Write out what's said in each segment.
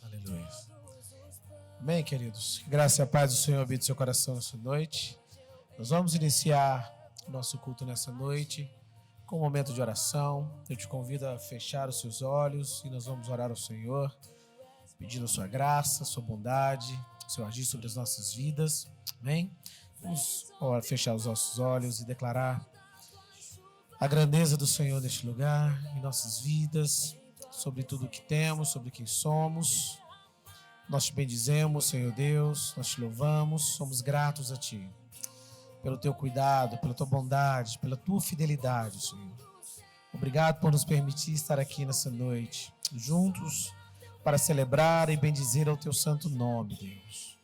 Aleluia. Amém, queridos? Que graça e a paz do Senhor habite seu coração nessa noite. Nós vamos iniciar o nosso culto nessa noite com um momento de oração. Eu te convido a fechar os seus olhos e nós vamos orar ao Senhor, pedindo a sua graça, sua bondade, seu agir sobre as nossas vidas. Amém? Vamos fechar os nossos olhos e declarar a grandeza do Senhor neste lugar, em nossas vidas, sobre tudo o que temos, sobre quem somos. Nós te bendizemos, Senhor Deus, nós te louvamos, somos gratos a Ti, pelo Teu cuidado, pela Tua bondade, pela Tua fidelidade, Senhor. Obrigado por nos permitir estar aqui nessa noite, juntos, para celebrar e bendizer ao Teu santo nome, Deus.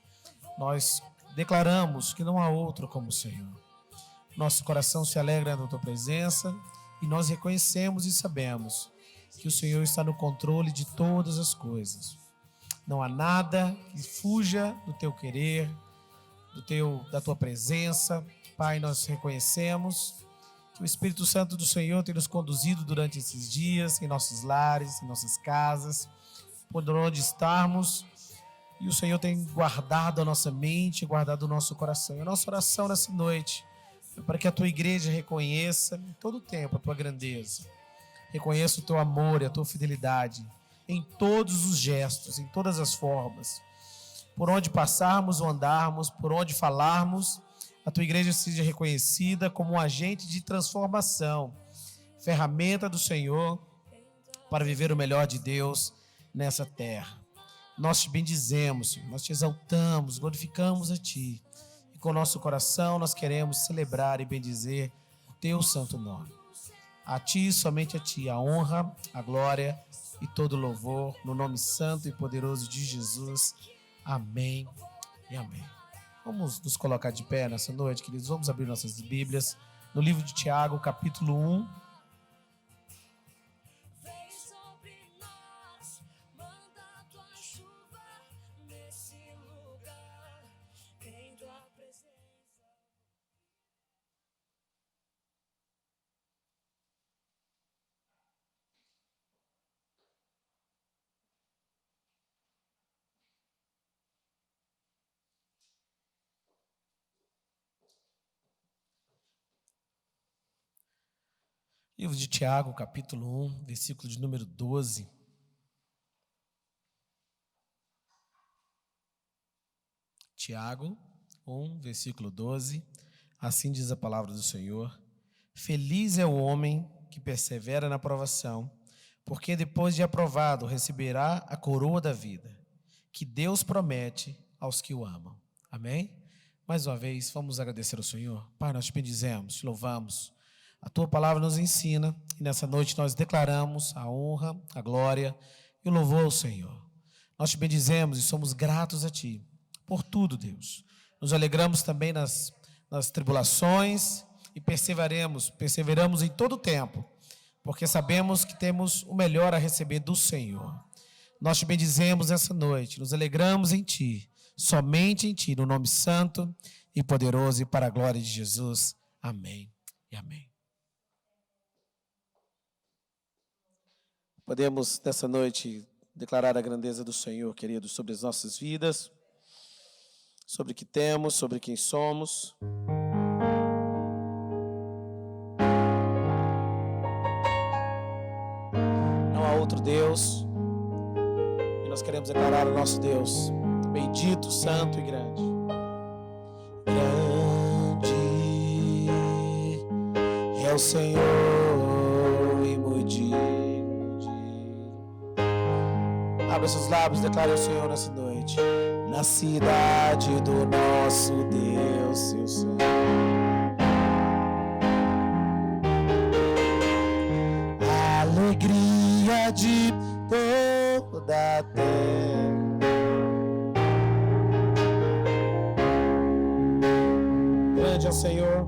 Nós declaramos que não há outro como o Senhor. Nosso coração se alegra na Tua presença e nós reconhecemos e sabemos que o Senhor está no controle de todas as coisas. Não há nada que fuja do Teu querer, da Tua presença. Pai, nós reconhecemos que o Espírito Santo do Senhor tem nos conduzido durante esses dias, em nossos lares, em nossas casas, por onde estarmos. E o Senhor tem guardado a nossa mente, guardado o nosso coração. E a nossa oração nessa noite é para que a Tua igreja reconheça em todo o tempo a Tua grandeza. Reconheça o Teu amor e a Tua fidelidade em todos os gestos, em todas as formas. Por onde passarmos ou andarmos, por onde falarmos, a Tua igreja seja reconhecida como um agente de transformação, ferramenta do Senhor para viver o melhor de Deus nessa terra. Nós te bendizemos, Senhor, nós te exaltamos, glorificamos a Ti. E com o nosso coração nós queremos celebrar e bendizer o Teu santo nome. A Ti, somente a Ti, a honra, a glória e todo louvor, no nome santo e poderoso de Jesus. Amém e amém. Vamos nos colocar de pé nessa noite, queridos. Vamos abrir nossas Bíblias no livro de Tiago, capítulo 1. Livro de Tiago, capítulo 1, versículo de número 12. Tiago 1, versículo 12. Assim diz a palavra do Senhor. Feliz é o homem que persevera na provação, porque depois de aprovado receberá a coroa da vida, que Deus promete aos que o amam. Amém? Mais uma vez, vamos agradecer ao Senhor. Pai, nós te bendizemos, te louvamos. A Tua palavra nos ensina e nessa noite nós declaramos a honra, a glória e o louvor ao Senhor. Nós te bendizemos e somos gratos a Ti por tudo, Deus. Nos alegramos também nas tribulações e perseveramos em todo o tempo, porque sabemos que temos o melhor a receber do Senhor. Nós te bendizemos essa noite, nos alegramos em Ti, somente em Ti, no nome santo e poderoso e para a glória de Jesus. Amém e amém. Podemos, nessa noite, declarar a grandeza do Senhor, queridos, sobre as nossas vidas, sobre o que temos, sobre quem somos. Não há outro Deus, e nós queremos declarar o nosso Deus, bendito, santo e grande. Grande é o Senhor e muito digno. Abra seus lábios, declare ao Senhor nessa noite. Na cidade do nosso Deus, eu sou. Alegria de toda a terra. Grande é o Senhor.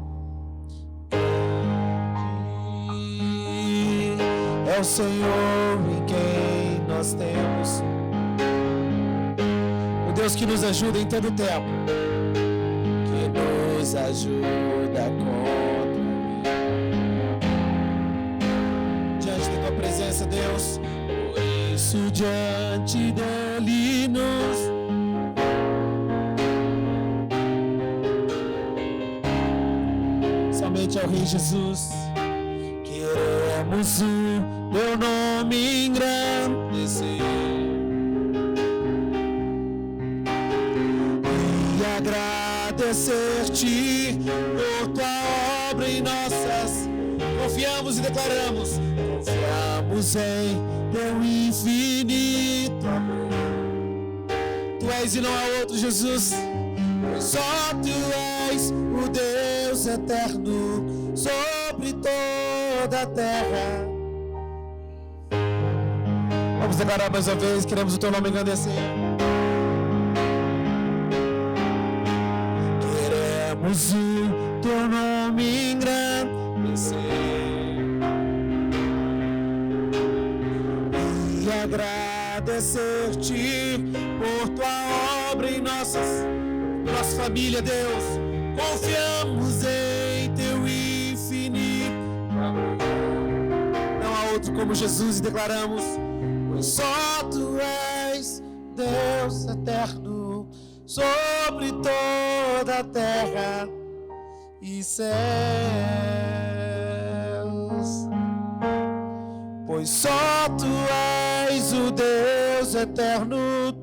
É o Senhor em quem nós temos o Deus que nos ajuda em todo o tempo, que nos ajuda contra o inimigo. Diante da Tua presença isso diante dele somente ao Rei Jesus queremos o teu nome engrandecer e agradecer-te por tua obra em nossas. Confiamos e declaramos, confiamos em teu infinito amor. Tu és e não há outro, Jesus, pois só tu és o Deus eterno sobre toda a terra. Vamos declarar mais uma vez, queremos o teu nome engrandecer. Queremos o teu nome engrandecer e agradecer-te por tua obra em nossa família, Deus. Confiamos em teu infinito amor. Não há outro como Jesus e declaramos, pois só tu és Deus eterno sobre toda a terra e céus. Pois só tu és o Deus eterno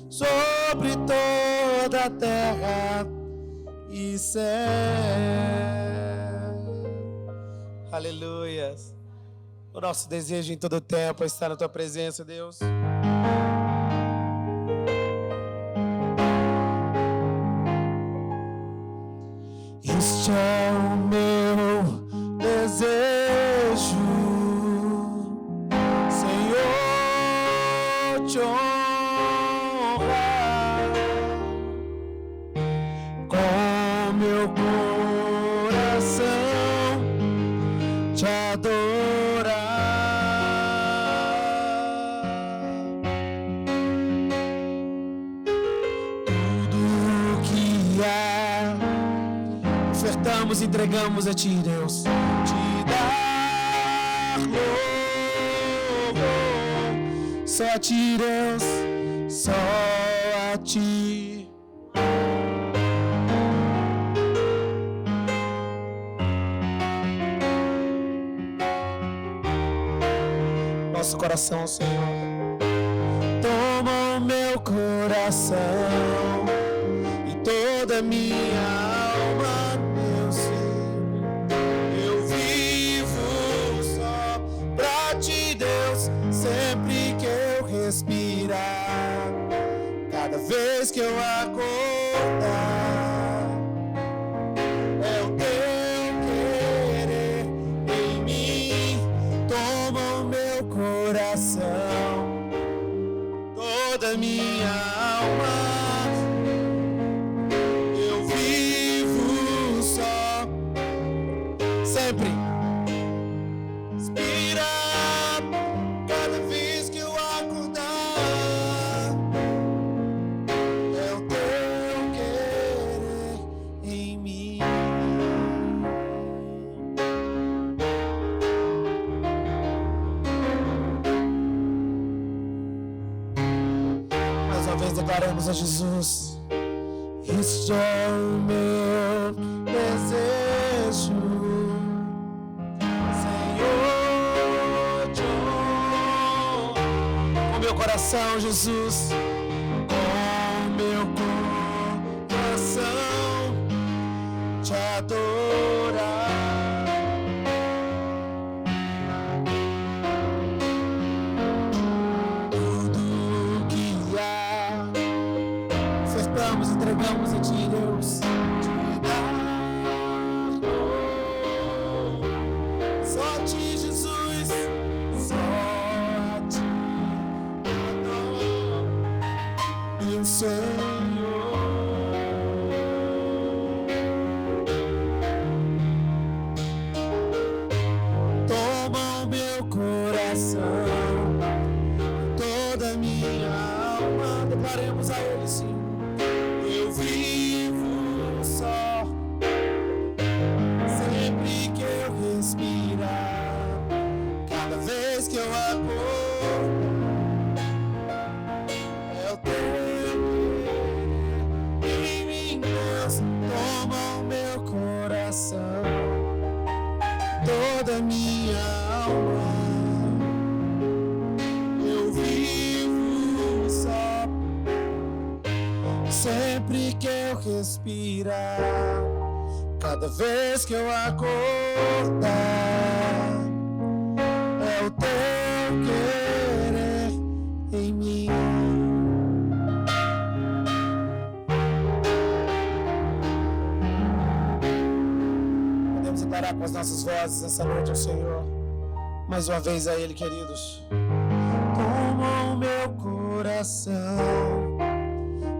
sobre toda a terra e céus. Aleluia. O nosso desejo em todo o tempo é estar na tua presença, Deus. Este é o meu desejo, Senhor, te honrar com meu coração, te adorar. Tudo que há ofertamos e entregamos a ti, Deus. Te dar louvor, só a ti, Deus, só a ti. Nosso coração, Senhor. Toma o meu coração e toda a minha alma, meu Senhor. Eu vivo só pra ti, Deus, sempre que eu respirar, cada vez que eu acordar. É o teu querer em mim. Toma o meu coração, toda a minha alma. Eu vivo só, sempre inspira, cada vez que eu acordar. É o teu querer em mim. Mais uma vez declaramos a Jesus: este é o meu desejo, Senhor, te honro. Com meu coração, Jesus, com meu coração, te adorar. Tudo que há ofertamos, entregamos a ti, Deus. Te dar louvor, só a ti, Jesus, só a ti adoro, meu Senhor. Toma o meu coração, toda a minha alma. Declaremos a Ele, sim. Eu vivo só, sempre que eu respirar, cada vez que eu acordo. toda minha alma eu vivo só. Sempre que eu respirar, cada vez que eu acordar, é o teu querer em mim. Podemos declarar com as nossas vozes essa noite ao Senhor, mais uma vez a Ele, queridos. Toma o meu coração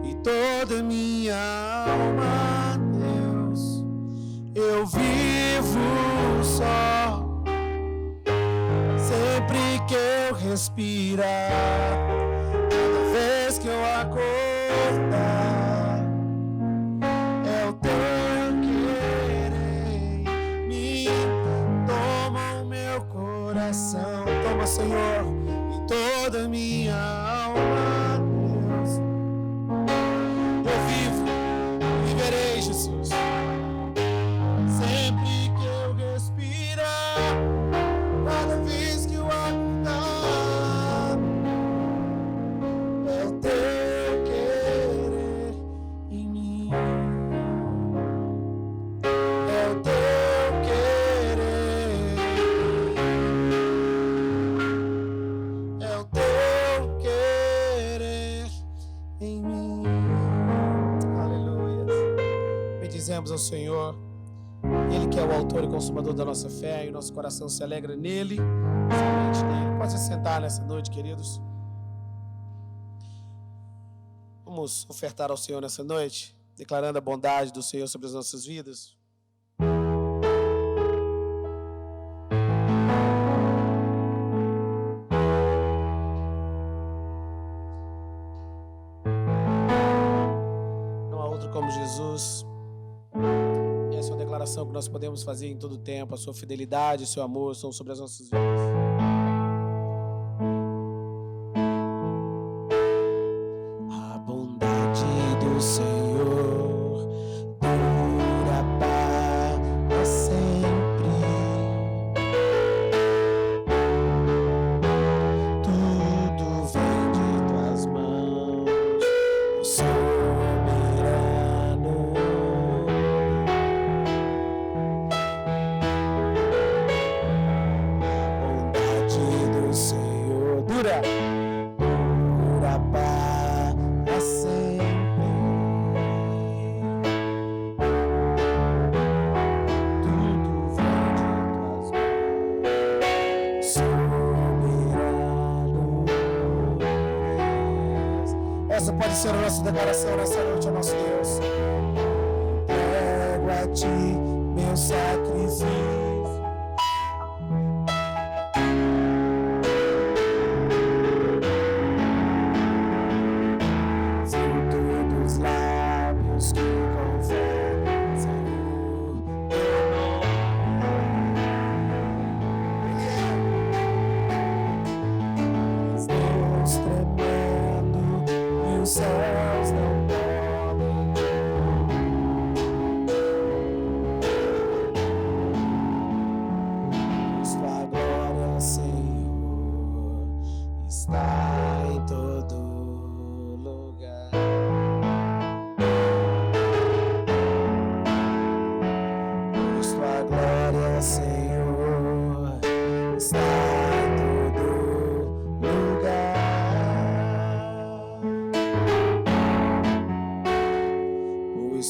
e toda minha alma, Deus, eu vivo só. Sempre que eu respirar, cada vez que eu acordar, é o teu querer em mim. Toma o meu coração, toma, Senhor, e toda minha alma, Deus. Eu vivo, viverei, Jesus. Sempre que eu respirar, cada vez que eu acordar, é o teu querer em mim. É o teu querer. É o teu querer em mim. Aleluia. Bendizemos ao Senhor, Ele que é o autor e consumador da nossa fé, e o nosso coração se alegra nele, somente nele. Pode se sentar nessa noite, queridos. Vamos ofertar ao Senhor nessa noite, declarando a bondade do Senhor sobre as nossas vidas. Não há outro como Jesus. Essa é uma declaração que nós podemos fazer em todo o tempo. A sua fidelidade e o seu amor são sobre as nossas vidas. A bondade do Senhor dura para sempre. Tudo vem de tuas mãos, o soberano. Senhor dura para sempre. Tudo vem de tuas mãos, soberano. Essa pode ser a nossa declaração nessa noite ao nosso Deus. Entrego a ti meu sacrifício.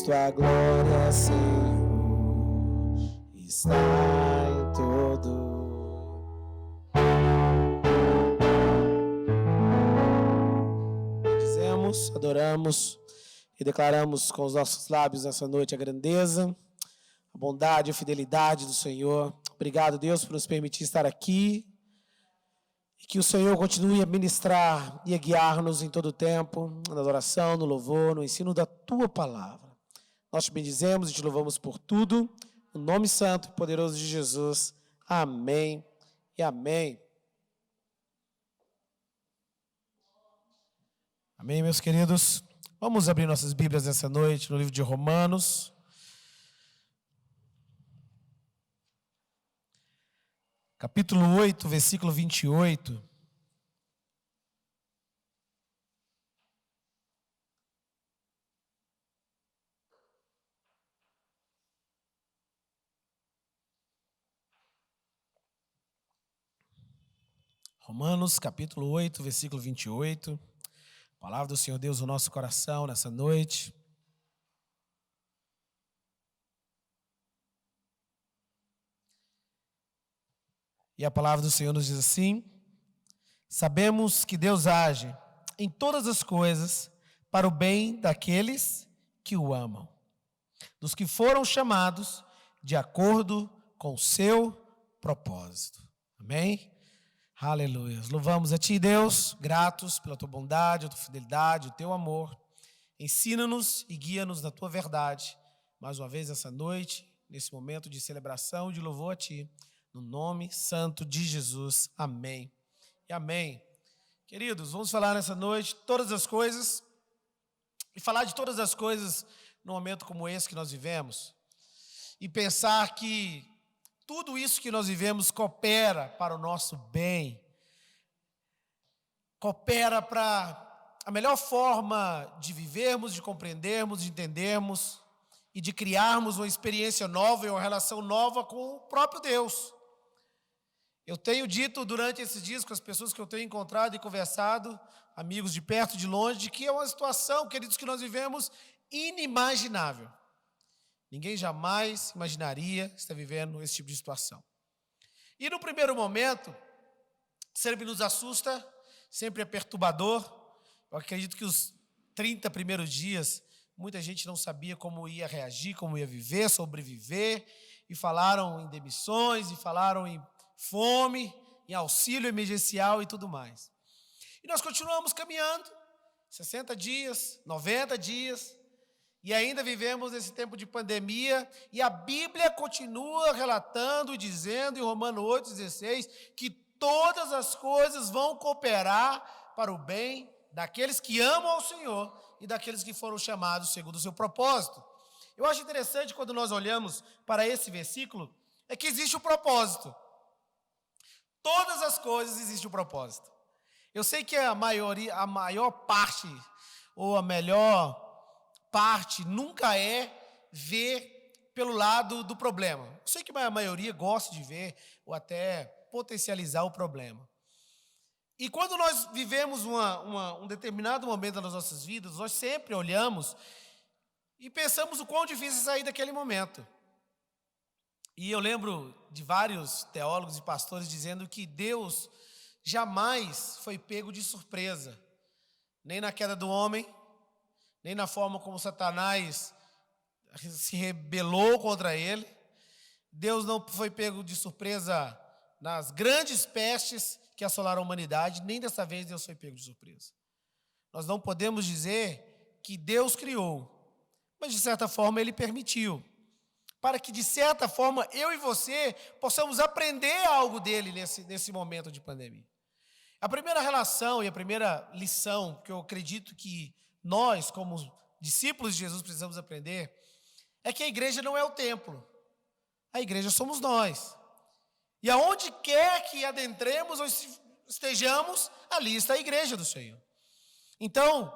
Tua glória, Senhor, está em todo. Dizemos, adoramos e declaramos com os nossos lábios nessa noite a grandeza, a bondade e a fidelidade do Senhor. Obrigado, Deus, por nos permitir estar aqui. E que o Senhor continue a ministrar e a guiar-nos em todo o tempo, na adoração, no louvor, no ensino da Tua palavra. Nós te bendizemos e te louvamos por tudo, no nome santo e poderoso de Jesus. Amém e amém. Amém, meus queridos. Vamos abrir nossas Bíblias nessa noite no livro de Romanos. capítulo 8, versículo 28. Romanos, capítulo 8, versículo 28. Palavra do Senhor Deus no nosso coração nessa noite. E a palavra do Senhor nos diz assim: sabemos que Deus age em todas as coisas para o bem daqueles que o amam, dos que foram chamados de acordo com o seu propósito. Amém? Aleluia. Louvamos a Ti, Deus, gratos pela Tua bondade, a Tua fidelidade, o Teu amor. Ensina-nos e guia-nos na Tua verdade. Mais uma vez essa noite, nesse momento de celebração e de louvor a Ti, no nome santo de Jesus. Amém e amém. Queridos, vamos falar nessa noite todas as coisas e falar de todas as coisas num momento como esse que nós vivemos e pensar que tudo isso que nós vivemos coopera para o nosso bem, coopera para a melhor forma de vivermos, de compreendermos, de entendermos e de criarmos uma experiência nova e uma relação nova com o próprio Deus. Eu tenho dito durante esses dias com as pessoas que eu tenho encontrado e conversado, amigos de perto e de longe, que é uma situação, queridos, que nós vivemos inimaginável. Ninguém jamais imaginaria estar vivendo esse tipo de situação. E no primeiro momento, sempre nos assusta, sempre é perturbador. Eu acredito que os 30 primeiros dias, muita gente não sabia como ia reagir, como ia viver, sobreviver, e falaram em demissões, e falaram em fome, em auxílio emergencial e tudo mais. E nós continuamos caminhando, 60 dias, 90 dias, e ainda vivemos esse tempo de pandemia, e a Bíblia continua relatando e dizendo em Romanos 8,16 que todas as coisas vão cooperar para o bem daqueles que amam ao Senhor e daqueles que foram chamados segundo o seu propósito. Eu acho interessante quando nós olhamos para esse versículo, é que existe um propósito. Todas as coisas existe um propósito. Eu sei que a maior parte, ou a melhor parte, nunca é ver pelo lado do problema. Eu sei que a maioria gosta de ver, ou até potencializar o problema. E quando nós vivemos um determinado momento das nossas vidas, nós sempre olhamos e pensamos o quão difícil é sair daquele momento. E eu lembro de vários teólogos e pastores dizendo que Deus jamais foi pego de surpresa, nem na queda do homem, nem na forma como Satanás se rebelou contra ele. Deus não foi pego de surpresa nas grandes pestes que assolaram a humanidade, nem dessa vez Deus foi pego de surpresa. Nós não podemos dizer que Deus criou, mas de certa forma Ele permitiu, para que de certa forma eu e você possamos aprender algo dele nesse momento de pandemia. A primeira relação e a primeira lição que eu acredito que nós, como discípulos de Jesus, precisamos aprender, é que a igreja não é o templo. A igreja somos nós. E aonde quer que adentremos ou estejamos, ali está a igreja do Senhor. Então,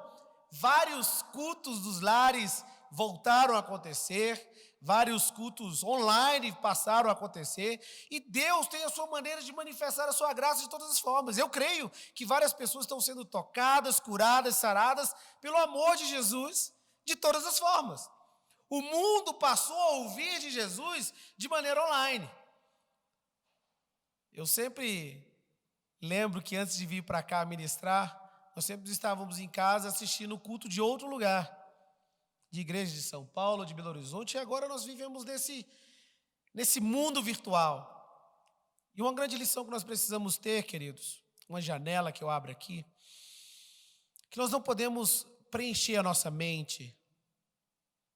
vários cultos dos lares voltaram a acontecer, vários cultos online passaram a acontecer, e Deus tem a sua maneira de manifestar a sua graça de todas as formas. Eu creio que várias pessoas estão sendo tocadas, curadas, saradas pelo amor de Jesus de todas as formas. O mundo passou a ouvir de Jesus de maneira online. Eu sempre lembro que antes de vir para cá ministrar, nós sempre estávamos em casa assistindo o culto de outro lugar, de igreja de São Paulo, de Belo Horizonte, e agora nós vivemos nesse mundo virtual. E uma grande lição que nós precisamos ter, queridos, uma janela que eu abro aqui, que nós não podemos preencher a nossa mente,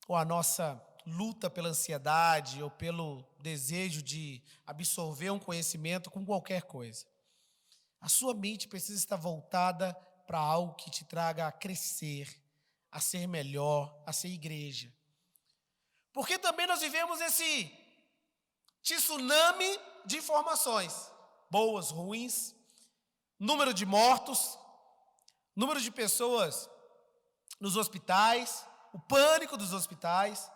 ou a nossa luta pela ansiedade, ou pelo desejo de absorver um conhecimento com qualquer coisa. A sua mente precisa estar voltada para algo que te traga a crescer, a ser melhor, a ser igreja. Porque também nós vivemos esse tsunami de informações. boas, ruins, número de mortos, número de pessoas nos hospitais, o pânico dos hospitais,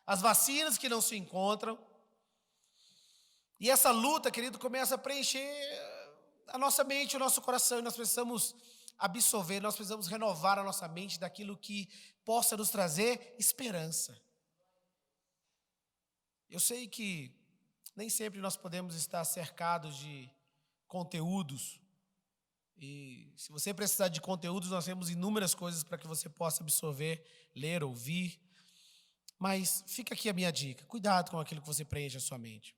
as vacinas que não se encontram. E essa luta, querido, começa a preencher a nossa mente, o nosso coração, e nós precisamos absorver, nós precisamos renovar a nossa mente daquilo que possa nos trazer esperança. Eu sei que nem sempre nós podemos estar cercados de conteúdos, e se você precisar de conteúdos, nós temos inúmeras coisas para que você possa absorver, ler, ouvir, mas fica aqui a minha dica, cuidado com aquilo que você preenche a sua mente.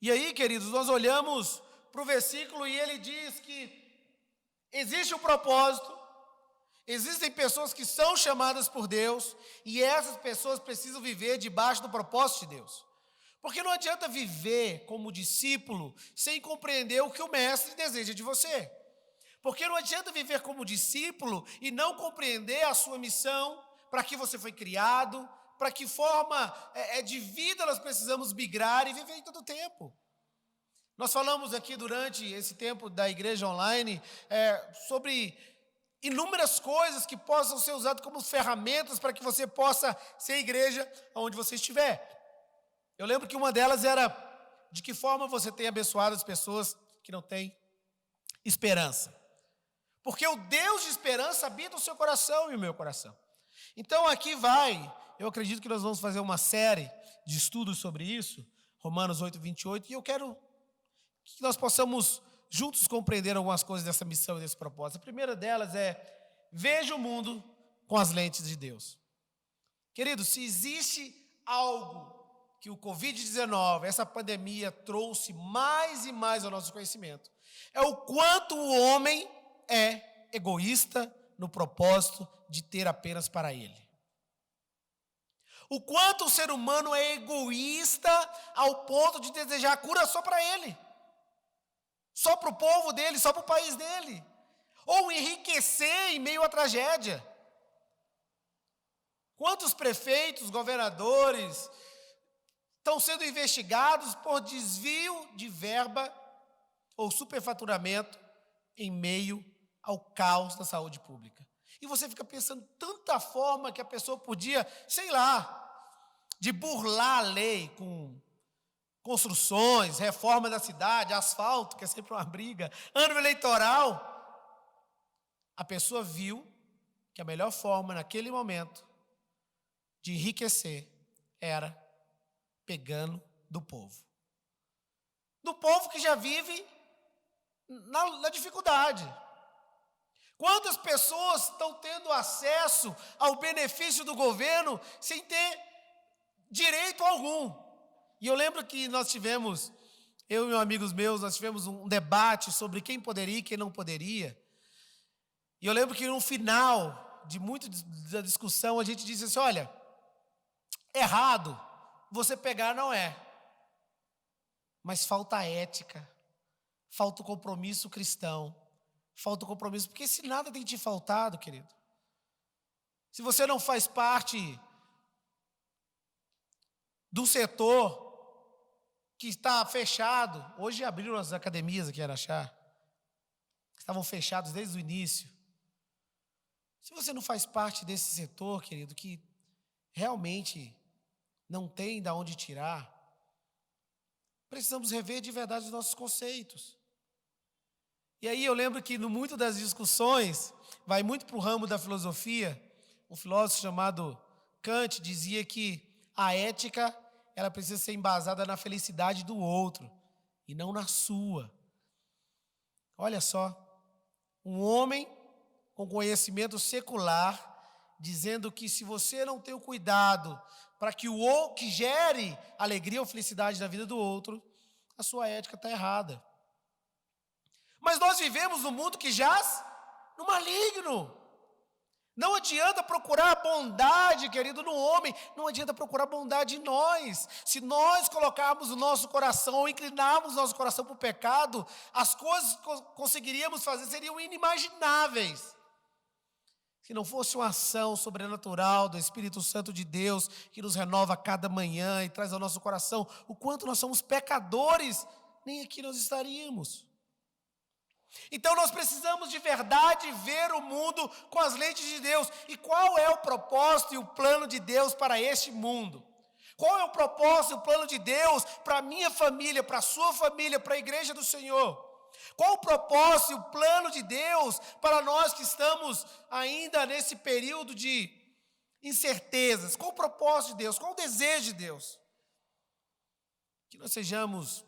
E aí, queridos, nós olhamos para o versículo e ele diz que existe um propósito, existem pessoas que são chamadas por Deus e essas pessoas precisam viver debaixo do propósito de Deus. Porque não adianta viver como discípulo sem compreender o que o mestre deseja de você. Porque não adianta viver como discípulo e não compreender a sua missão, para que você foi criado, para que forma de vida nós precisamos migrar e viver em todo o tempo. Nós falamos aqui durante esse tempo da igreja online sobre inúmeras coisas que possam ser usadas como ferramentas para que você possa ser igreja onde você estiver. Eu lembro que uma delas era de que forma você tem abençoado as pessoas que não têm esperança. Porque o Deus de esperança habita o seu coração e o meu coração. Então aqui eu acredito que nós vamos fazer uma série de estudos sobre isso, Romanos 8, 28, e eu quero que nós possamos juntos compreender algumas coisas dessa missão e desse propósito. A primeira delas é: veja o mundo com as lentes de Deus. Querido, se existe algo que o Covid-19, essa pandemia, trouxe mais e mais ao nosso conhecimento, é o quanto o homem é egoísta no propósito de ter apenas para ele. O quanto o ser humano é egoísta ao ponto de desejar a cura só para ele, só para o povo dele, só para o país dele, ou enriquecer em meio à tragédia. Quantos prefeitos, governadores estão sendo investigados por desvio de verba ou superfaturamento em meio ao caos da saúde pública? E você fica pensando tanta forma que a pessoa podia, sei lá, de burlar a lei com construções, reforma da cidade, asfalto, que é sempre uma briga, ano eleitoral. A pessoa viu que a melhor forma na,quele momento de enriquecer era pegando do povo. Do povo que já vive na dificuldade. Quantas pessoas estão tendo acesso ao benefício do governo sem ter direito algum? E eu lembro que eu e amigos meus, nós tivemos um debate sobre quem poderia e quem não poderia. E eu lembro que no final de muito da discussão, a gente disse assim: olha, errado você pegar não é, mas falta ética, falta o compromisso cristão, falta o compromisso, porque se nada tem te faltado, querido, se você não faz parte do setor que está fechado, hoje abriram as academias aqui em Araxá, estavam fechados desde o início. Se você não faz parte desse setor, querido, que realmente não tem de onde tirar, precisamos rever de verdade os nossos conceitos. E aí eu lembro que no muito das discussões, vai muito para o ramo da filosofia, um filósofo chamado Kant dizia que a ética, ela precisa ser embasada na felicidade do outro e não na sua. Olha só, um homem com conhecimento secular dizendo que se você não tem o cuidado para que que gere alegria ou felicidade na vida do outro, a sua ética está errada. Mas nós vivemos num mundo que jaz no maligno. Não adianta procurar a bondade, querido, no homem. Não adianta procurar bondade em nós. Se nós colocarmos o nosso coração, ou inclinarmos o nosso coração para o pecado, as coisas que conseguiríamos fazer seriam inimagináveis. Se não fosse uma ação sobrenatural do Espírito Santo de Deus, que nos renova a cada manhã e traz ao nosso coração o quanto nós somos pecadores nem aqui nós estaríamos. Então nós precisamos de verdade ver o mundo com as lentes de Deus. E qual é o propósito e o plano de Deus para este mundo? Qual é o propósito e o plano de Deus para a minha família, para a sua família, para a igreja do Senhor? Qual o propósito e o plano de Deus para nós que estamos ainda nesse período de incertezas? Qual o propósito de Deus? Qual o desejo de Deus? Que nós sejamos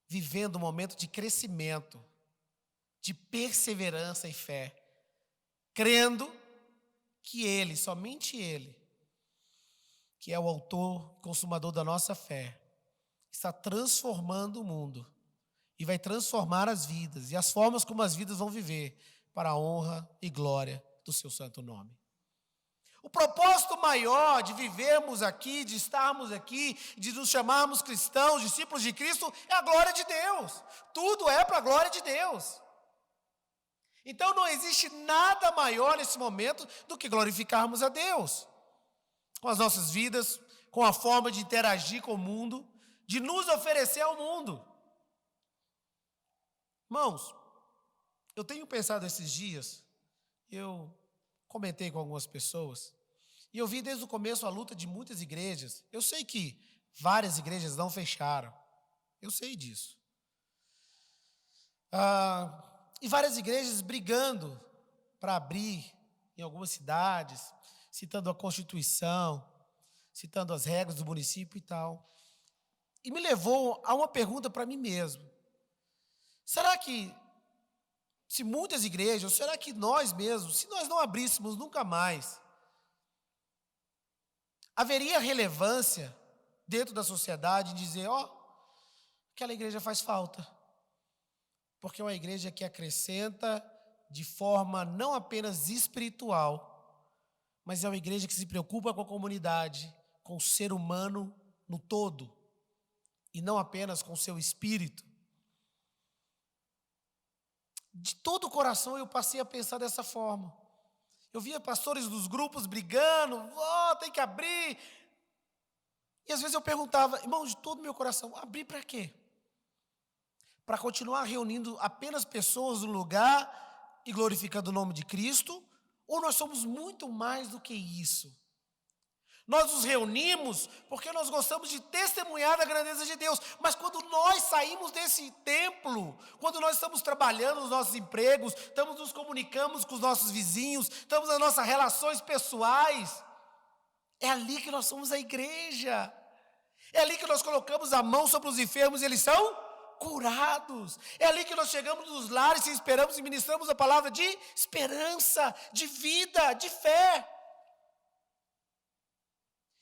vivendo um momento de crescimento, de perseverança e fé, crendo que Ele, somente Ele, que é o autor e consumador da nossa fé, está transformando o mundo e vai transformar as vidas e as formas como as vidas vão viver para a honra e glória do seu santo nome. O propósito maior de vivermos aqui, de estarmos aqui, de nos chamarmos cristãos, discípulos de Cristo, é a glória de Deus. Tudo é para a glória de Deus. Então não existe nada maior nesse momento do que glorificarmos a Deus. Com as nossas vidas, com a forma de interagir com o mundo, de nos oferecer ao mundo. Irmãos, eu tenho pensado esses dias, eu comentei com algumas pessoas, e eu vi desde o começo a luta de muitas igrejas. Eu sei que várias igrejas não fecharam, eu sei disso. E várias igrejas brigando para abrir em algumas cidades, citando a Constituição, citando as regras do município e tal. E me levou a uma pergunta para mim mesmo. Será que, se muitas igrejas, ou será que nós mesmos, se nós não abríssemos nunca mais, haveria relevância dentro da sociedade em dizer, aquela igreja faz falta? Porque é uma igreja que acrescenta de forma não apenas espiritual, mas é uma igreja que se preocupa com a comunidade, com o ser humano no todo, e não apenas com o seu espírito. De todo o coração eu passei a pensar dessa forma. Eu via pastores dos grupos brigando, tem que abrir. E às vezes eu perguntava, irmão, de todo o meu coração, abrir para quê? Para continuar reunindo apenas pessoas no lugar e glorificando o nome de Cristo? Ou nós somos muito mais do que isso? Nós nos reunimos porque nós gostamos de testemunhar da grandeza de Deus. Mas quando nós saímos desse templo, quando nós estamos trabalhando nos nossos empregos, nos comunicamos com os nossos vizinhos, estamos nas nossas relações pessoais, é ali que nós somos a igreja. É ali que nós colocamos a mão sobre os enfermos e eles são curados. É ali que nós chegamos nos lares e esperamos e ministramos a palavra de esperança, de vida, de fé.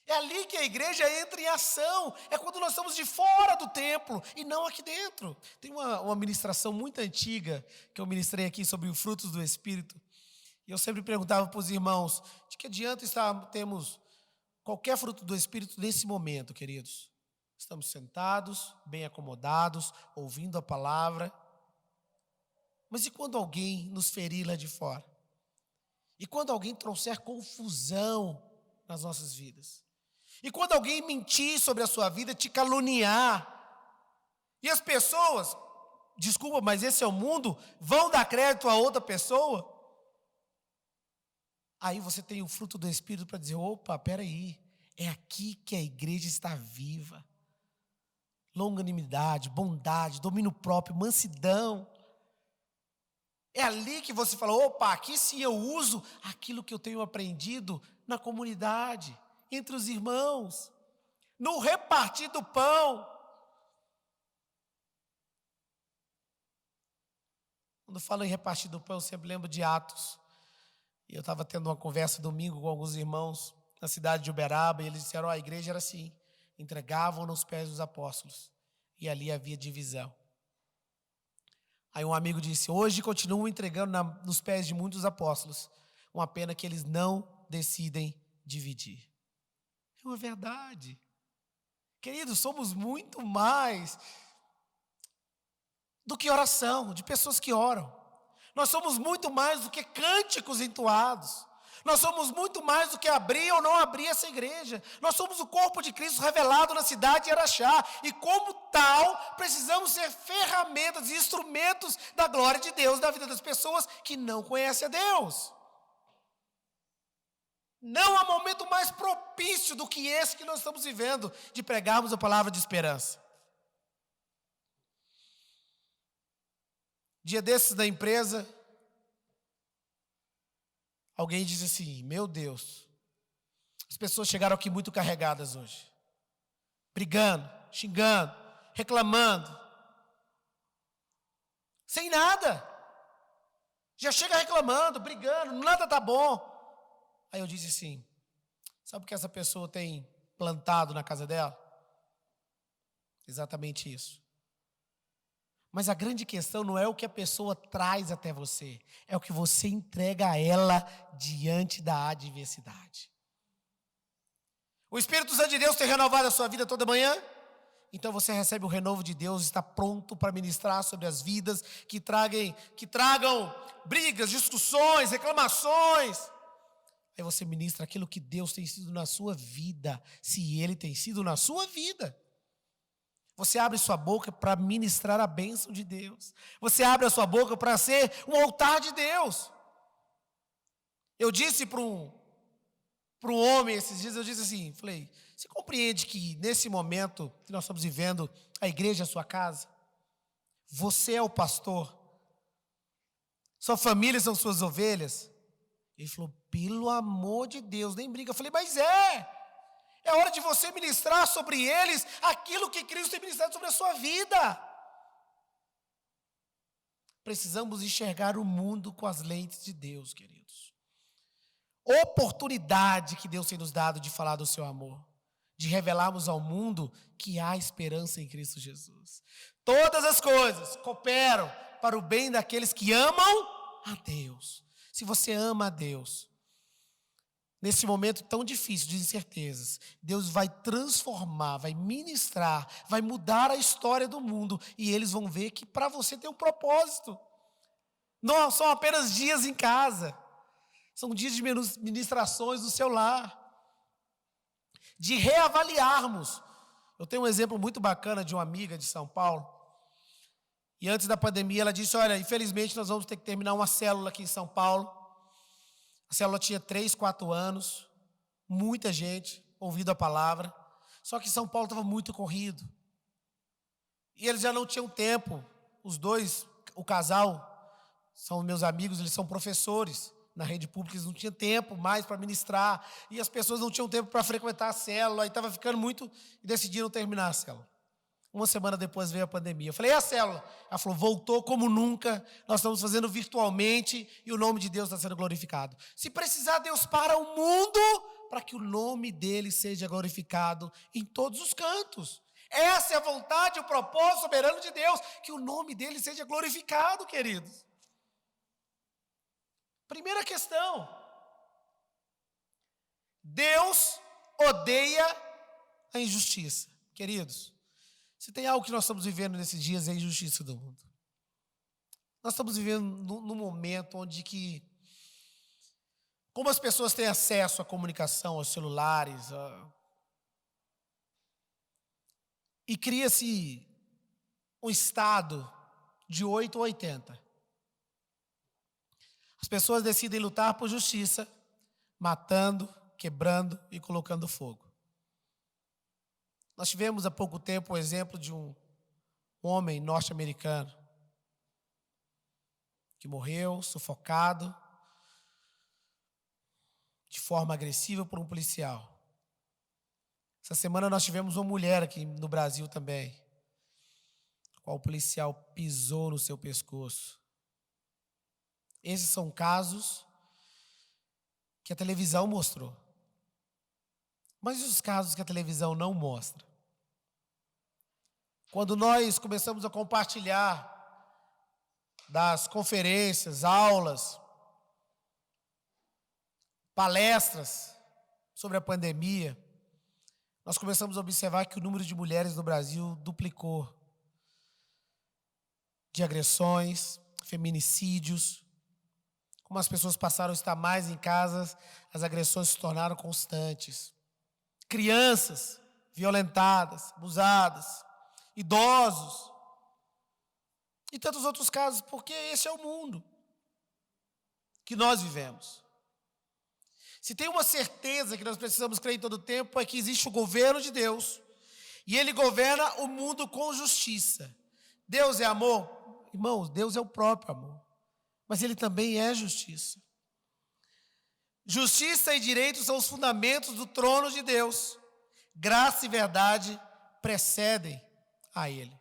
É ali que a igreja entra em ação. É quando nós estamos de fora do templo e não aqui dentro. Tem uma ministração muito antiga que eu ministrei aqui sobre os frutos do Espírito. E eu sempre perguntava para os irmãos, de que adianta termos qualquer fruto do Espírito nesse momento, queridos? Estamos sentados, bem acomodados, ouvindo a palavra. Mas e quando alguém nos ferir lá de fora? E quando alguém trouxer confusão nas nossas vidas? E quando alguém mentir sobre a sua vida, te caluniar, e as pessoas, desculpa, mas esse é o mundo, vão dar crédito a outra pessoa, aí você tem o fruto do Espírito para dizer, opa, peraí, é aqui que a igreja está viva. Longanimidade, bondade, domínio próprio, mansidão. É ali que você fala, opa, aqui sim eu uso aquilo que eu tenho aprendido na comunidade, entre os irmãos, no repartir do pão. Quando falo em repartir do pão, eu sempre lembro de Atos. E eu estava tendo uma conversa domingo com alguns irmãos na cidade de Uberaba, e eles disseram, a igreja era assim, entregavam nos pés dos apóstolos, e ali havia divisão. Aí um amigo disse, hoje continuam entregando nos pés de muitos apóstolos, uma pena que eles não decidem dividir. É uma verdade. Queridos, somos muito mais do que oração, de pessoas que oram. Nós somos muito mais do que cânticos entoados. Nós somos muito mais do que abrir ou não abrir essa igreja. Nós somos o corpo de Cristo revelado na cidade de Araxá. E como tal, precisamos ser ferramentas e instrumentos da glória de Deus na vida das pessoas que não conhecem a Deus. Não há momento mais propício do que esse que nós estamos vivendo, de pregarmos a palavra de esperança. Dia desses da empresa, alguém disse assim: meu Deus, as pessoas chegaram aqui muito carregadas hoje. Brigando, xingando, reclamando. Sem nada. Já chega reclamando, brigando, nada tá bom. Aí eu disse assim: sabe o que essa pessoa tem plantado na casa dela? Exatamente isso. Mas a grande questão não é o que a pessoa traz até você, é o que você entrega a ela diante da adversidade. O Espírito Santo de Deus tem renovado a sua vida toda manhã? Então você recebe o renovo de Deus, está pronto para ministrar sobre as vidas que tragam brigas, discussões, reclamações. Aí você ministra aquilo que Deus tem sido na sua vida, se Ele tem sido na sua vida. Você abre sua boca para ministrar a bênção de Deus. Você abre a sua boca para ser um altar de Deus. Eu disse para um homem esses dias, eu disse assim, falei: você compreende que nesse momento que nós estamos vivendo, a igreja é a sua casa? Você é o pastor? Sua família são suas ovelhas? Ele falou: pelo amor de Deus, nem briga. Eu falei: mas é hora de você ministrar sobre eles aquilo que Cristo tem ministrado sobre a sua vida. Precisamos enxergar o mundo com as lentes de Deus, queridos. Oportunidade que Deus tem nos dado de falar do seu amor, de revelarmos ao mundo que há esperança em Cristo Jesus. Todas as coisas cooperam para o bem daqueles que amam a Deus. Se você ama a Deus, nesse momento tão difícil de incertezas, Deus vai transformar, vai ministrar, vai mudar a história do mundo, e eles vão ver que para você tem um propósito. Não são apenas dias em casa, são dias de ministrações do seu lar, de reavaliarmos. Eu tenho um exemplo muito bacana de uma amiga de São Paulo, e antes da pandemia ela disse: olha, infelizmente nós vamos ter que terminar uma célula aqui em São Paulo. A célula tinha 3, 4 anos, muita gente ouvindo a palavra, só que São Paulo estava muito corrido. E eles já não tinham tempo, os dois, o casal, são meus amigos, eles são professores na rede pública, eles não tinham tempo mais para ministrar, e as pessoas não tinham tempo para frequentar a célula, e estava ficando muito, e decidiram terminar a célula. Uma semana depois veio a pandemia. Eu falei: e a célula? Ela falou: voltou como nunca, nós estamos fazendo virtualmente e o nome de Deus está sendo glorificado. Se precisar, Deus para o mundo para que o nome dele seja glorificado em todos os cantos. Essa é a vontade e o propósito soberano de Deus, que o nome dele seja glorificado, queridos. Primeira questão: Deus odeia a injustiça. Queridos, se tem algo que nós estamos vivendo nesses dias, é a injustiça do mundo. Nós estamos vivendo num momento onde como as pessoas têm acesso à comunicação, aos celulares, e cria-se um estado de 8 ou 80. As pessoas decidem lutar por justiça, matando, quebrando e colocando fogo. Nós tivemos há pouco tempo o exemplo de um homem norte-americano que morreu sufocado de forma agressiva por um policial. Essa semana nós tivemos uma mulher aqui no Brasil também, a qual o policial pisou no seu pescoço. Esses são casos que a televisão mostrou. Mas e os casos que a televisão não mostra? Quando nós começamos a compartilhar das conferências, aulas, palestras sobre a pandemia, nós começamos a observar que o número de mulheres no Brasil duplicou. De agressões, feminicídios, Como as pessoas passaram a estar mais em casa, as agressões se tornaram constantes. Crianças violentadas, abusadas, idosos e tantos outros casos, porque esse é o mundo que nós vivemos. Se tem uma certeza que nós precisamos crer em todo tempo, é que existe o governo de Deus, e Ele governa o mundo com justiça. Deus é amor? Irmãos, Deus é o próprio amor, mas Ele também é justiça. Justiça e direito são os fundamentos do trono de Deus. Graça e verdade precedem a Ele.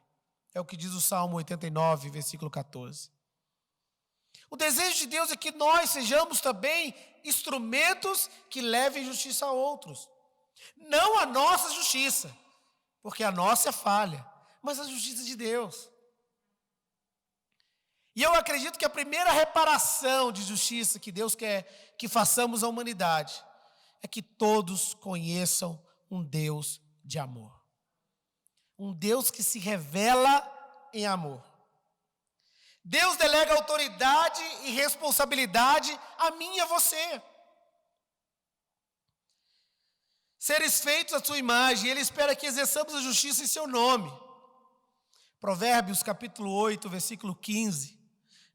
É o que diz o Salmo 89, versículo 14. O desejo de Deus é que nós sejamos também instrumentos que levem justiça a outros. Não a nossa justiça, porque a nossa é falha, mas a justiça de Deus. E eu acredito que a primeira reparação de justiça que Deus quer que façamos à humanidade é que todos conheçam um Deus de amor. Um Deus que se revela em amor. Deus delega autoridade e responsabilidade a mim e a você. Seres feitos à sua imagem, Ele espera que exerçamos a justiça em seu nome. Provérbios capítulo 8, versículo 15,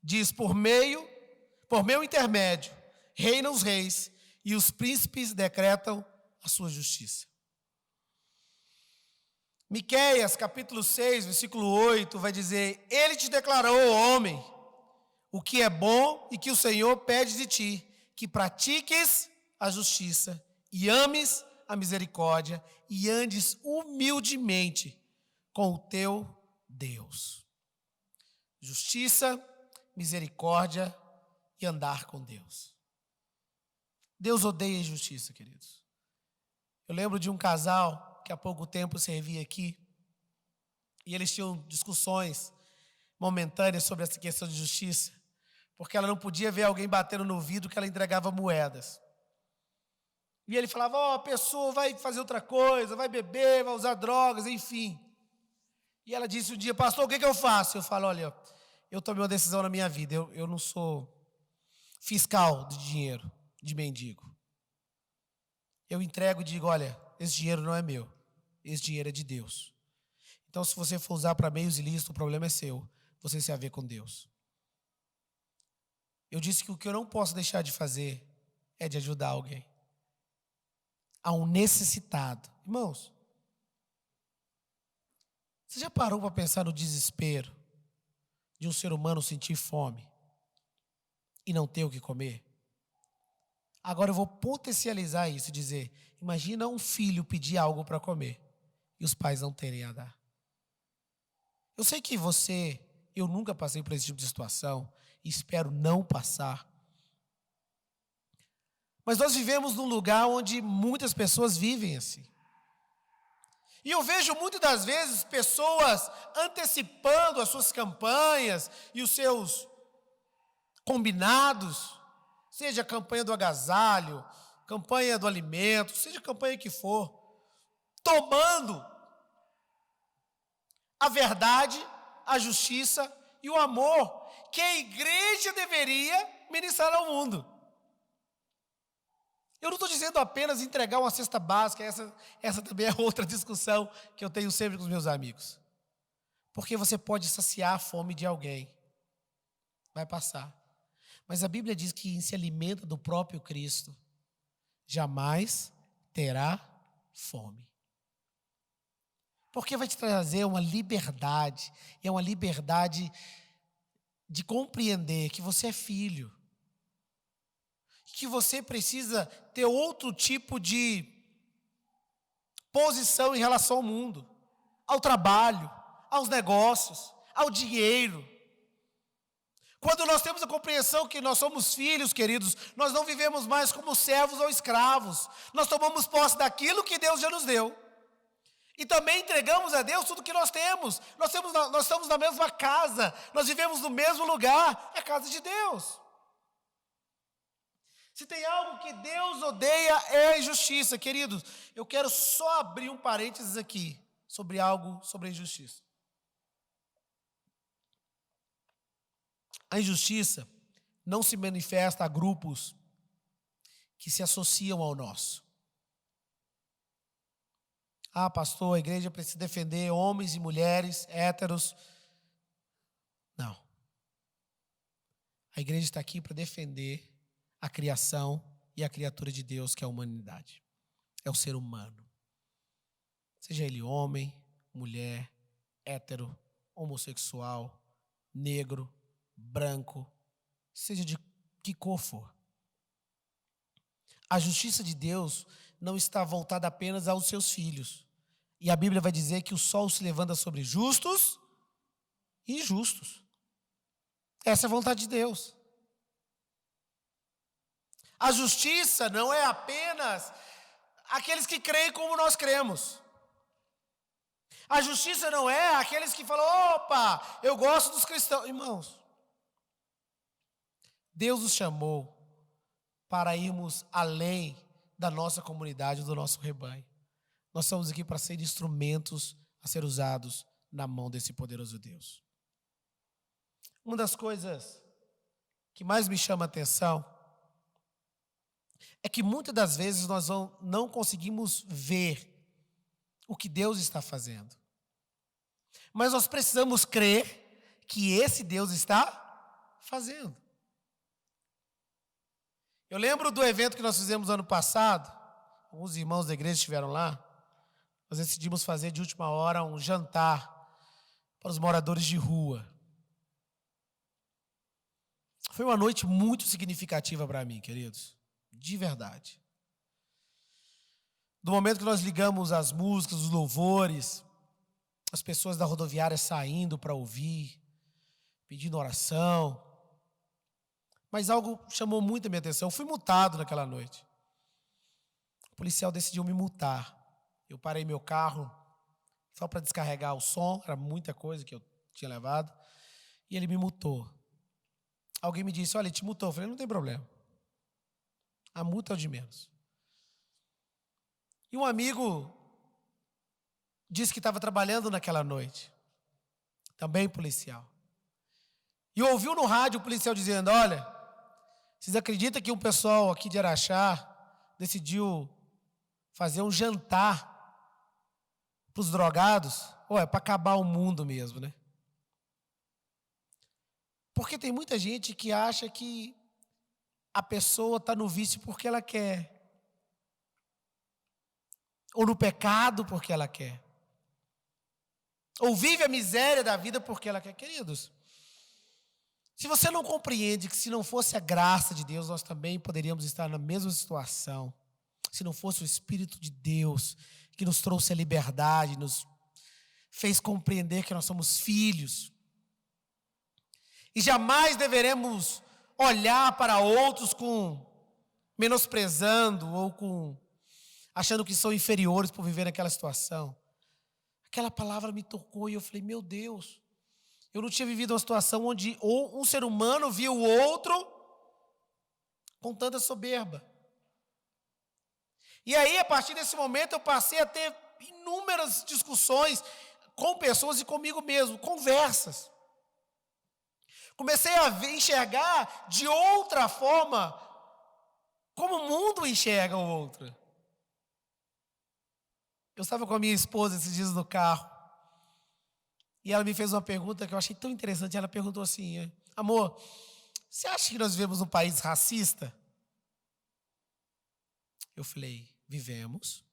diz: por meu intermédio, reinam os reis, e os príncipes decretam a sua justiça. Miqueias, capítulo 6, versículo 8, vai dizer: Ele te declarou, homem, o que é bom e que o Senhor pede de ti, que pratiques a justiça e ames a misericórdia e andes humildemente com o teu Deus. Justiça, misericórdia e andar com Deus. Deus odeia injustiça, queridos. Eu lembro de um casal que há pouco tempo servia aqui, e eles tinham discussões momentâneas sobre essa questão de justiça, porque ela não podia ver alguém batendo no vidro que ela entregava moedas. E ele falava: a pessoa vai fazer outra coisa, vai beber, vai usar drogas, enfim. E ela disse um dia: pastor, o que eu faço? Eu falo: olha, eu tomei uma decisão na minha vida, eu não sou fiscal de dinheiro, de mendigo. Eu entrego e digo: olha, esse dinheiro não é meu, esse dinheiro é de Deus. Então, se você for usar para meios ilícitos, o problema é seu, você se haver com Deus. Eu disse que o que eu não posso deixar de fazer é de ajudar alguém. A um necessitado. Irmãos, você já parou para pensar no desespero de um ser humano sentir fome e não ter o que comer? Agora eu vou potencializar isso e dizer: imagina um filho pedir algo para comer e os pais não terem a dar. Eu sei que eu nunca passei por esse tipo de situação e espero não passar. Mas nós vivemos num lugar onde muitas pessoas vivem assim. E eu vejo muitas das vezes pessoas antecipando as suas campanhas e os seus combinados, seja a campanha do agasalho, campanha do alimento, seja a campanha que for, tomando a verdade, a justiça e o amor que a igreja deveria ministrar ao mundo. Eu não estou dizendo apenas entregar uma cesta básica, essa também é outra discussão que eu tenho sempre com os meus amigos. Porque você pode saciar a fome de alguém. Vai passar. Mas a Bíblia diz que quem se alimenta do próprio Cristo jamais terá fome. Porque vai te trazer uma liberdade, e é uma liberdade de compreender que você é filho, que você precisa ter outro tipo de posição em relação ao mundo, ao trabalho, aos negócios, ao dinheiro. Quando nós temos a compreensão que nós somos filhos, queridos, nós não vivemos mais como servos ou escravos. Nós tomamos posse daquilo que Deus já nos deu. E também entregamos a Deus tudo que nós temos. Nós estamos na mesma casa, nós vivemos no mesmo lugar, é a casa de Deus. Se tem algo que Deus odeia é a injustiça, queridos. Eu quero só abrir um parênteses aqui sobre a injustiça. A injustiça não se manifesta a grupos que se associam ao nosso. Ah, pastor, a igreja precisa defender homens e mulheres, héteros. Não. A igreja está aqui para defender a criação e a criatura de Deus, que é a humanidade. É o ser humano. Seja ele homem, mulher, hétero, homossexual, negro, branco, seja de que cor for. A justiça de Deus não está voltada apenas aos seus filhos. E a Bíblia vai dizer que o sol se levanta sobre justos e injustos. Essa é a vontade de Deus. A justiça não é apenas aqueles que creem como nós cremos. A justiça não é aqueles que falam, opa, eu gosto dos cristãos. Irmãos, Deus nos chamou para irmos além da nossa comunidade, do nosso rebanho. Nós estamos aqui para ser instrumentos a ser usados na mão desse poderoso Deus. Uma das coisas que mais me chama a atenção é que muitas das vezes nós não conseguimos ver o que Deus está fazendo. Mas nós precisamos crer que esse Deus está fazendo. Eu lembro do evento que nós fizemos ano passado, alguns irmãos da igreja estiveram lá. Nós decidimos fazer de última hora um jantar para os moradores de rua. Foi uma noite muito significativa para mim, queridos, de verdade. Do momento que nós ligamos as músicas, os louvores, as pessoas da rodoviária saindo para ouvir, pedindo oração. Mas algo chamou muito a minha atenção. Eu fui multado naquela noite. O policial decidiu me multar. Eu parei meu carro só para descarregar o som, era muita coisa que eu tinha levado, e ele me multou. Alguém me disse, olha, ele te multou. Eu falei, não tem problema. A multa é o de menos. E um amigo disse que estava trabalhando naquela noite, também policial. E ouviu no rádio o policial dizendo, olha, vocês acreditam que um pessoal aqui de Araxá decidiu fazer um jantar para os drogados? É para acabar o mundo mesmo, né? Porque tem muita gente que acha que a pessoa está no vício porque ela quer. Ou no pecado porque ela quer. Ou vive a miséria da vida porque ela quer. Queridos, se você não compreende que se não fosse a graça de Deus, nós também poderíamos estar na mesma situação. Se não fosse o Espírito de Deus que nos trouxe a liberdade, nos fez compreender que nós somos filhos. E jamais deveremos olhar para outros menosprezando ou achando que são inferiores por viver naquela situação. Aquela palavra me tocou e eu falei, meu Deus, eu não tinha vivido uma situação onde um ser humano via o outro com tanta soberba. E aí, a partir desse momento, eu passei a ter inúmeras discussões com pessoas e comigo mesmo, conversas. Comecei a enxergar de outra forma como o mundo enxerga o outro. Eu estava com a minha esposa esses dias no carro e ela me fez uma pergunta que eu achei tão interessante. Ela perguntou assim, amor, você acha que nós vivemos num país racista? Eu falei, vivemos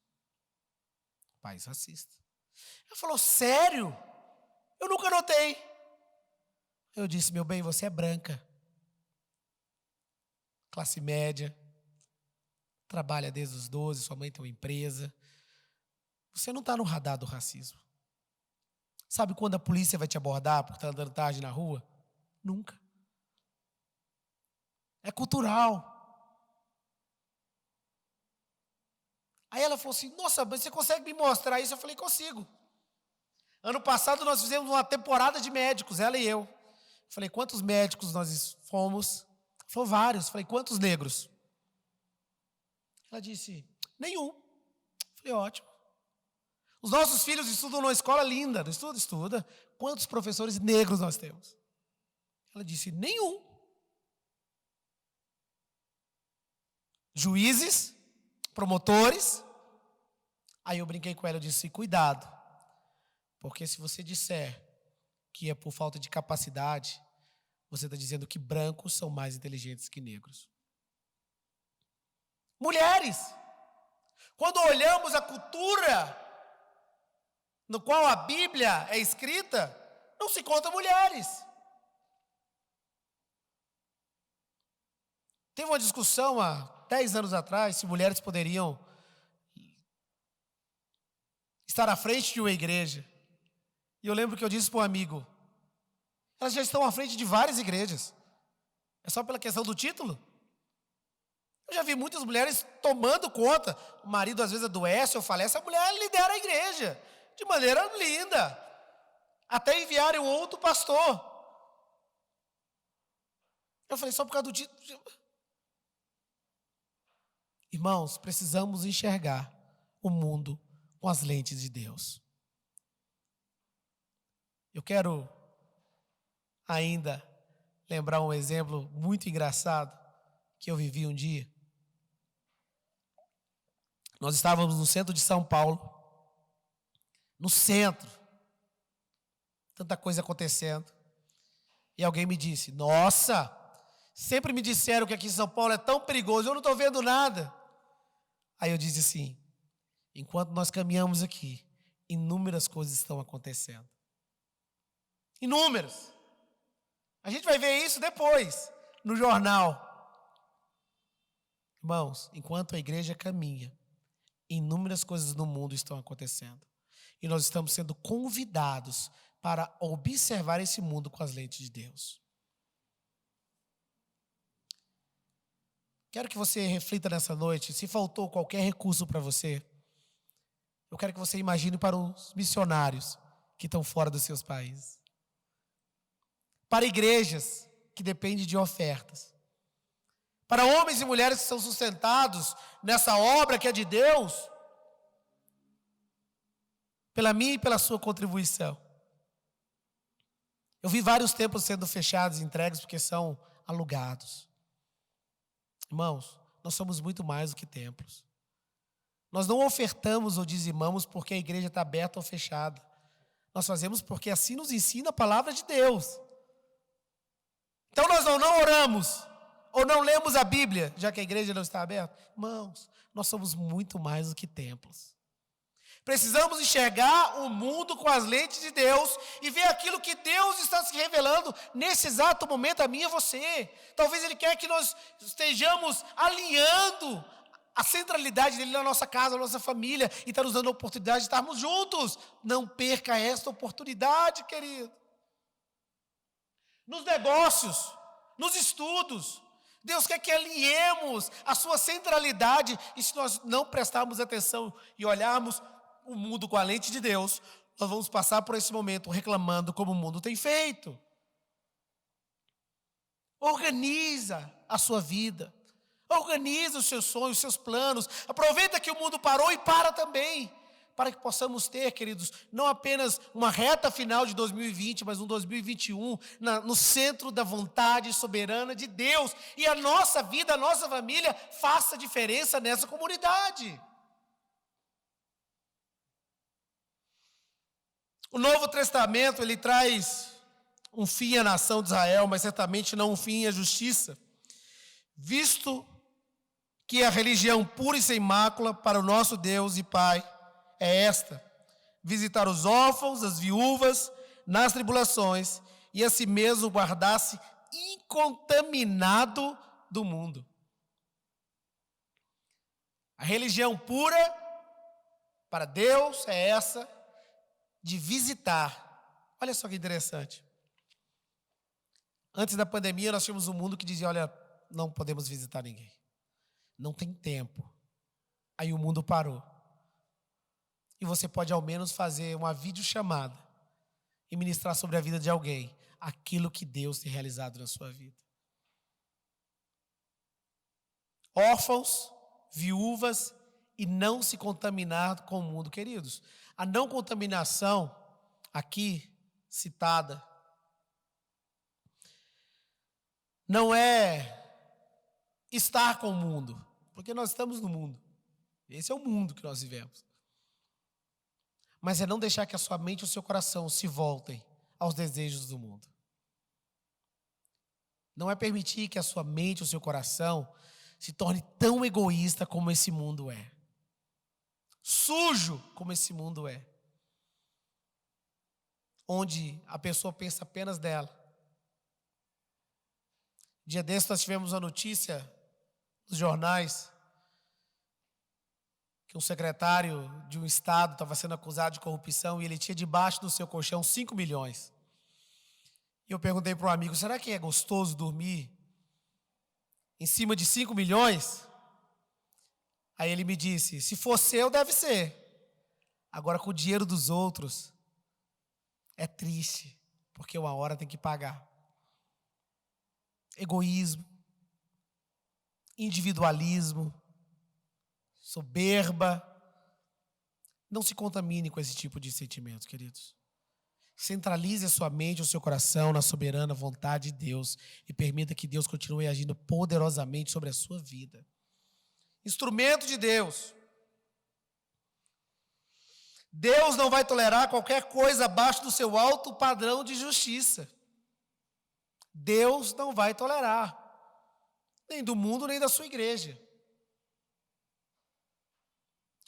país racista. Ela falou, sério? Eu nunca notei. Eu disse, meu bem, você é branca, classe média, trabalha desde os 12, sua mãe tem uma empresa. Você não está no radar do racismo. Sabe quando a polícia vai te abordar por estar andando tarde na rua? Nunca. É cultural. Aí ela falou assim, nossa, mas você consegue me mostrar isso? Eu falei, consigo. Ano passado nós fizemos uma temporada de médicos, ela e eu. Eu falei, quantos médicos nós fomos? Ela falou, vários. Eu falei, quantos negros? Ela disse, nenhum. Eu falei, ótimo. Os nossos filhos estudam numa escola linda. Estuda. Quantos professores negros nós temos? Ela disse, nenhum. juízes, promotores. Aí eu brinquei com ela, eu disse, cuidado, porque se você disser que é por falta de capacidade, você está dizendo que brancos são mais inteligentes que negros. Mulheres, quando olhamos a cultura no qual a Bíblia é escrita, não se conta mulheres. Teve uma discussão há 10 anos atrás se mulheres poderiam estar à frente de uma igreja. E eu lembro que eu disse para um amigo, elas já estão à frente de várias igrejas. É só pela questão do título? Eu já vi muitas mulheres tomando conta. O marido às vezes adoece, eu falo, essa mulher lidera a igreja de maneira linda. Até enviarem um outro pastor. Eu falei, só por causa do título. Irmãos, precisamos enxergar o mundo com as lentes de Deus. Eu quero ainda lembrar um exemplo muito engraçado que eu vivi um dia. Nós estávamos no centro de São Paulo, no centro, tanta coisa acontecendo, e alguém me disse, nossa, sempre me disseram que aqui em São Paulo é tão perigoso, eu não estou vendo nada. Aí eu disse assim, enquanto nós caminhamos aqui, inúmeras coisas estão acontecendo. Inúmeras. A gente vai ver isso depois, no jornal. Irmãos, enquanto a igreja caminha, inúmeras coisas no mundo estão acontecendo. E nós estamos sendo convidados para observar esse mundo com as lentes de Deus. Quero que você reflita nessa noite, se faltou qualquer recurso para você, eu quero que você imagine para os missionários que estão fora dos seus países. Para igrejas que dependem de ofertas. Para homens e mulheres que são sustentados nessa obra que é de Deus, pela minha e pela sua contribuição. Eu vi vários templos sendo fechados e entregues porque são alugados. Irmãos, nós somos muito mais do que templos. Nós não ofertamos ou dizimamos porque a igreja está aberta ou fechada. Nós fazemos porque assim nos ensina a palavra de Deus. Então nós não oramos ou não lemos a Bíblia, já que a igreja não está aberta. Irmãos, nós somos muito mais do que templos. Precisamos enxergar o mundo com as lentes de Deus e ver aquilo que Deus está se revelando nesse exato momento a mim e a você. Talvez Ele quer que nós estejamos alinhando a centralidade dEle na nossa casa, na nossa família, e está nos dando a oportunidade de estarmos juntos. Não perca esta oportunidade, querido. Nos negócios, nos estudos, Deus quer que alinhemos a sua centralidade, e se nós não prestarmos atenção e olharmos o mundo com a lente de Deus, nós vamos passar por esse momento reclamando como o mundo tem feito. Organiza a sua vida, organiza os seus sonhos, os seus planos, aproveita que o mundo parou e para também, para que possamos ter, queridos, não apenas uma reta final de 2020, mas um 2021 no centro da vontade soberana de Deus, e a nossa vida, a nossa família faça diferença nessa comunidade. O Novo Testamento, ele traz um fim à nação de Israel, mas certamente não um fim à justiça, visto que a religião pura e sem mácula para o nosso Deus e Pai é esta: visitar os órfãos, as viúvas, nas tribulações, e a si mesmo guardar-se incontaminado do mundo. A religião pura para Deus é essa, de visitar. Olha só que interessante. Antes da pandemia, nós tínhamos um mundo que dizia, olha, não podemos visitar ninguém. Não tem tempo. Aí o mundo parou. E você pode ao menos fazer uma videochamada e ministrar sobre a vida de alguém aquilo que Deus tem realizado na sua vida. Órfãos, viúvas e não se contaminar com o mundo, queridos. A não contaminação, aqui citada, não é estar com o mundo, Porque nós estamos no mundo. Esse é o mundo que nós vivemos. Mas é não deixar que a sua mente e o seu coração se voltem aos desejos do mundo. Não é permitir que a sua mente e o seu coração se torne tão egoísta como esse mundo é. Sujo como esse mundo é. Onde a pessoa pensa apenas dela. Dia desse nós tivemos uma notícia nos jornais que um secretário de um estado estava sendo acusado de corrupção e ele tinha debaixo do seu colchão 5 milhões. E eu perguntei para um amigo, será que é gostoso dormir em cima de 5 milhões? Aí ele me disse, se for seu, deve ser. Agora, com o dinheiro dos outros, é triste, porque uma hora tem que pagar. Egoísmo, individualismo, soberba. Não se contamine com esse tipo de sentimentos, queridos. Centralize a sua mente e o seu coração na soberana vontade de Deus e permita que Deus continue agindo poderosamente sobre a sua vida. Instrumento de Deus. Deus não vai tolerar qualquer coisa abaixo do seu alto padrão de justiça. Deus não vai tolerar, nem do mundo, nem da sua igreja.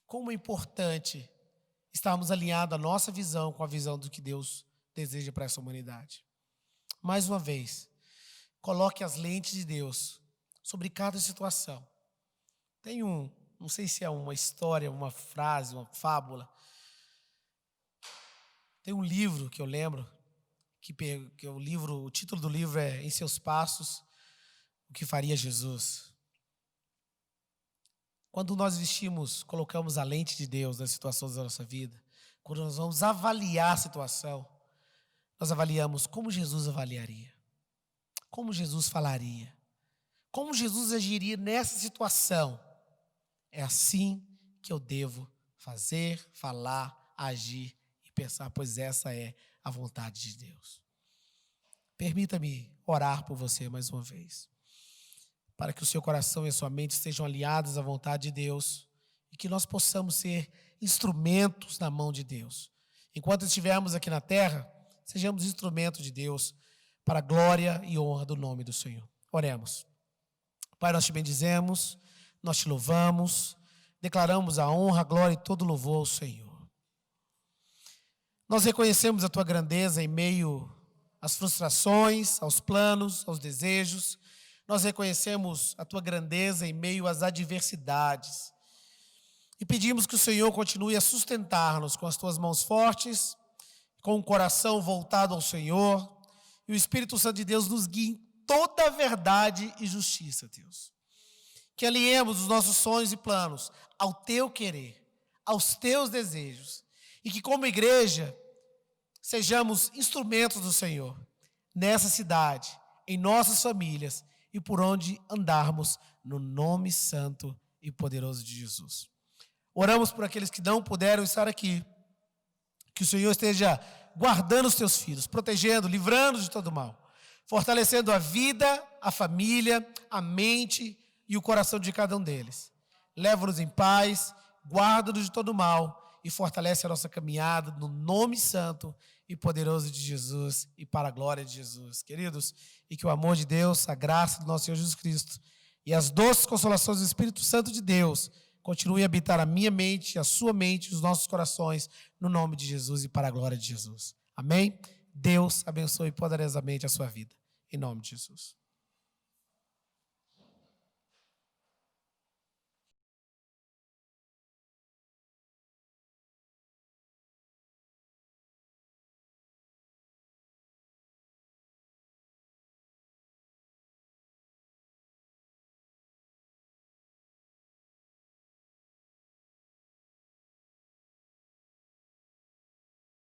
Como é importante estarmos alinhados a nossa visão com a visão do que Deus deseja para essa humanidade. Mais uma vez, coloque as lentes de Deus sobre cada situação. Tem não sei se é uma história, uma frase, uma fábula. Tem um livro que eu lembro, o título do livro é Em Seus Passos, o que faria Jesus. Quando nós colocamos a lente de Deus nas situações da nossa vida, quando nós vamos avaliar a situação, nós avaliamos como Jesus avaliaria, como Jesus falaria, como Jesus agiria nessa situação. É assim que eu devo fazer, falar, agir e pensar, pois essa é a vontade de Deus. Permita-me orar por você mais uma vez, para que o seu coração e a sua mente estejam alinhados à vontade de Deus e que nós possamos ser instrumentos na mão de Deus. Enquanto estivermos aqui na terra, sejamos instrumentos de Deus para a glória e honra do nome do Senhor. Oremos. Pai, nós te bendizemos, nós te louvamos, declaramos a honra, a glória e todo louvor ao Senhor. Nós reconhecemos a tua grandeza em meio às frustrações, aos planos, aos desejos. Nós reconhecemos a tua grandeza em meio às adversidades. E pedimos que o Senhor continue a sustentar-nos com as tuas mãos fortes, com o coração voltado ao Senhor. E o Espírito Santo de Deus nos guie em toda a verdade e justiça, Deus. Que alinhemos os nossos sonhos e planos ao teu querer, aos teus desejos. E que como igreja sejamos instrumentos do Senhor nessa cidade, em nossas famílias e por onde andarmos, no nome santo e poderoso de Jesus. Oramos por aqueles que não puderam estar aqui. Que o Senhor esteja guardando os teus filhos, protegendo, livrando de todo mal, fortalecendo a vida, a família, a mente e o coração de cada um deles. Leva-nos em paz, guarda-nos de todo mal e fortalece a nossa caminhada no nome santo e poderoso de Jesus e para a glória de Jesus. Queridos, e que o amor de Deus, a graça do nosso Senhor Jesus Cristo e as doces consolações do Espírito Santo de Deus continue a habitar a minha mente, a sua mente, os nossos corações, no nome de Jesus e para a glória de Jesus. Amém? Deus abençoe poderosamente a sua vida. Em nome de Jesus.